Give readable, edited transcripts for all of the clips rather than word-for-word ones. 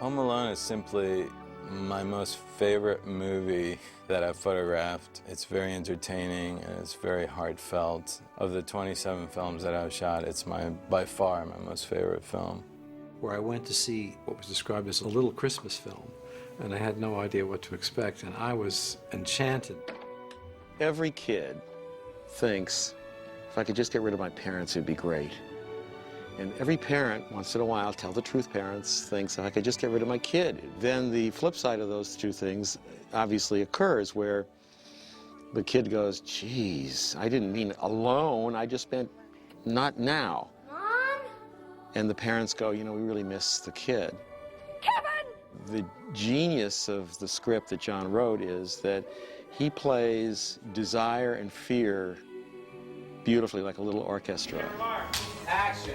Home Alone is simply my most favorite movie that I've photographed. It's very entertaining and it's very heartfelt. Of the 27 films that I've shot, it's by far my most favorite film. Where I went to see what was described as a little Christmas film, and I had no idea what to expect, and I was enchanted. Every kid thinks, if I could just get rid of my parents, it'd be great. And every parent, once in a while, tell the truth parents, thinks, if I could just get rid of my kid. Then the flip side of those two things obviously occurs, where the kid goes, geez, I didn't mean alone, I just meant not now. Mom? And the parents go, you know, we really miss the kid. Kevin! The genius of the script that John wrote is that he plays desire and fear beautifully, like a little orchestra. Action!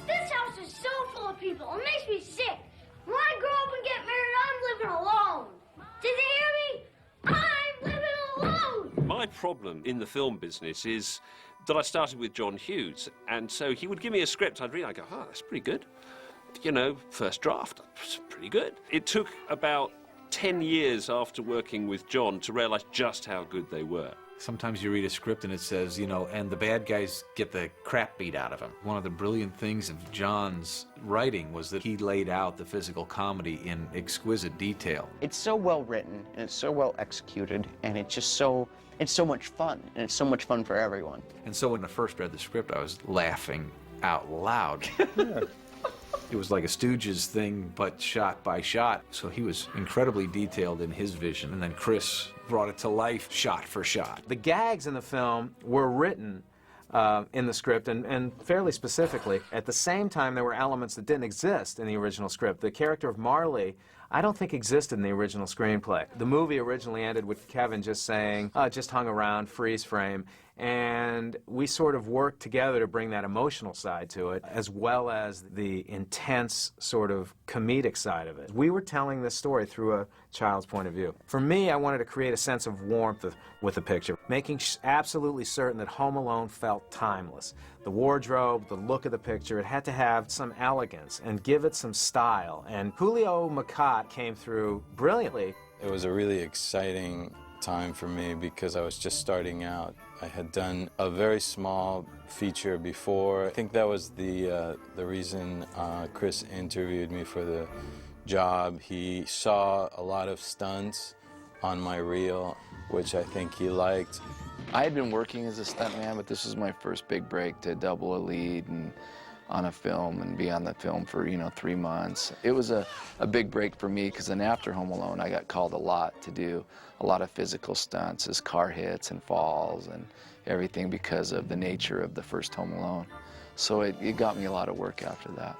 This house is so full of people. It makes me sick. When I grow up and get married, I'm living alone. Did you hear me? I'm living alone. My problem in the film business is that I started with John Hughes, and so he would give me a script, I'd read, I'd go, oh, that's pretty good. You know, first draft, that's pretty good. It took about 10 years after working with John to realize just how good they were. Sometimes you read a script and it says, you know, and the bad guys get the crap beat out of them. One of the brilliant things of John's writing was that he laid out the physical comedy in exquisite detail. It's so well written and it's so well executed, and it's so much fun, and it's so much fun for everyone. And so when I first read the script, I was laughing out loud. It was like a Stooges thing, but shot by shot. So he was incredibly detailed in his vision, and then Chris brought it to life shot for shot. The gags in the film were written in the script, and fairly specifically. At the same time, there were elements that didn't exist in the original script. The character of Marley, I don't think existed in the original screenplay. The movie originally ended with Kevin just saying, just hung around, freeze frame. And we sort of worked together to bring that emotional side to it, as well as the intense sort of comedic side of it. We were telling this story through a child's point of view. For me, I wanted to create a sense of warmth with the picture, making absolutely certain that Home Alone felt timeless. The wardrobe, the look of the picture, it had to have some elegance and give it some style. And Julio Macat came through brilliantly. It was a really exciting time for me because I was just starting out. I had done a very small feature before. I think that was the reason Chris interviewed me for the job. He saw a lot of stunts on my reel, which I think he liked. I had been working as a stuntman, but this was my first big break to double a lead and on a film and be on the film for, 3 months. It was a big break for me, because then after Home Alone, I got called a lot to do a lot of physical stunts as car hits and falls and everything because of the nature of the first Home Alone. So it got me a lot of work after that.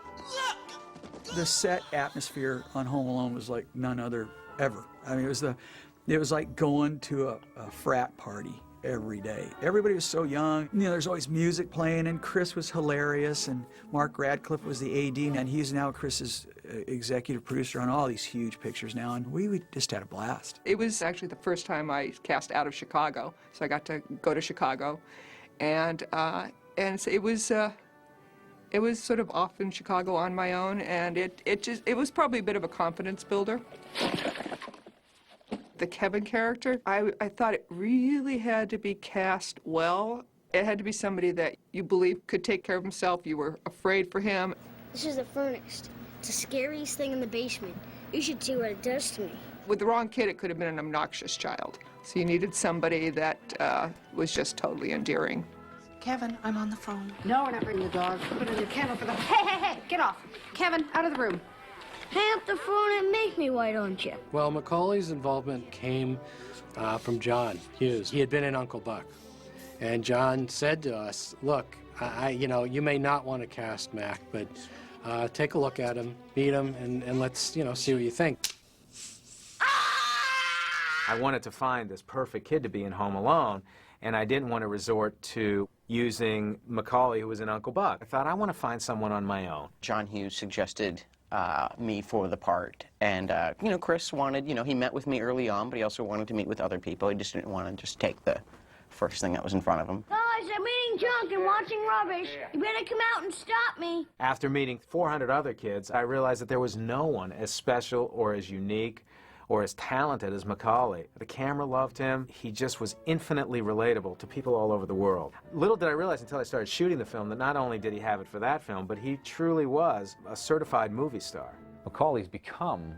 The set atmosphere on Home Alone was like none other ever. I mean, it was like going to a frat party every day. Everybody was so young. There's always music playing, and Chris was hilarious, and Mark Radcliffe was the AD, and he's now Chris's executive producer on all these huge pictures now, and we just had a blast. It was actually the first time I cast out of Chicago, so I got to go to Chicago, and so it was sort of off in Chicago on my own, and it was probably a bit of a confidence builder. The Kevin character, I thought it really had to be cast well. It had to be somebody that you believe could take care of himself. You were afraid for him. This is the furnace. It's the scariest thing in the basement. You should see what it does to me. With the wrong kid, it could have been an obnoxious child. So you needed somebody that was just totally endearing. Kevin, I'm on the phone. No, we're not bringing the dog. Put it in the kennel for the... Hey, get off. Kevin, out of the room. Hang up the phone and make me, why don't you? Well, Macaulay's involvement came from John Hughes. He had been in Uncle Buck. And John said to us, look, you may not want to cast Mac, but take a look at him, meet him, and let's, see what you think. I wanted to find this perfect kid to be in Home Alone, and I didn't want to resort to using Macaulay, who was in Uncle Buck. I thought, I want to find someone on my own. John Hughes suggested me for the part. And, you know, Chris wanted, you know, he met with me early on, but he also wanted to meet with other people. He just didn't want to just take the first thing that was in front of him. Guys, I'm eating junk and watching rubbish. You better come out and stop me. After meeting 400 other kids, I realized that there was no one as special or as unique or as talented as Macaulay. The camera loved him. He just was infinitely relatable to people all over the world. Little did I realize until I started shooting the film that not only did he have it for that film, but he truly was a certified movie star. Macaulay's become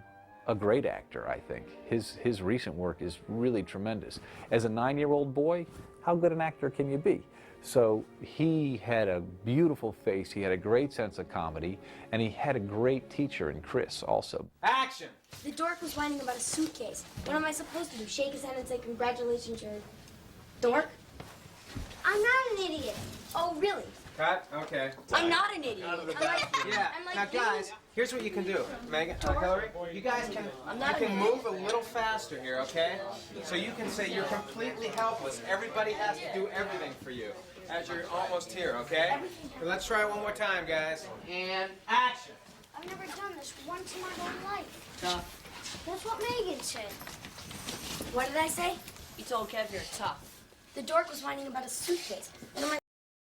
a great actor, I think. His recent work is really tremendous. As a 9-year-old boy, how good an actor can you be? So he had a beautiful face, he had a great sense of comedy, and he had a great teacher in Chris also. Action! The dork was whining about a suitcase. What am I supposed to do? Shake his hand and say, congratulations, you're a dork? I'm not an idiot. Oh, really? Cut. Okay. I'm not an idiot. Yeah. Now, guys, here's what you can do. Megan, Hillary, you guys can move a little faster here, okay? So you can say you're completely helpless. Everybody has to do everything for you as you're almost here, okay? So let's try it one more time, guys. And action. I've never done this once in my whole life. That's what Megan said. What did I say? You told Kev you're tough. The dork was whining about a suitcase. What am I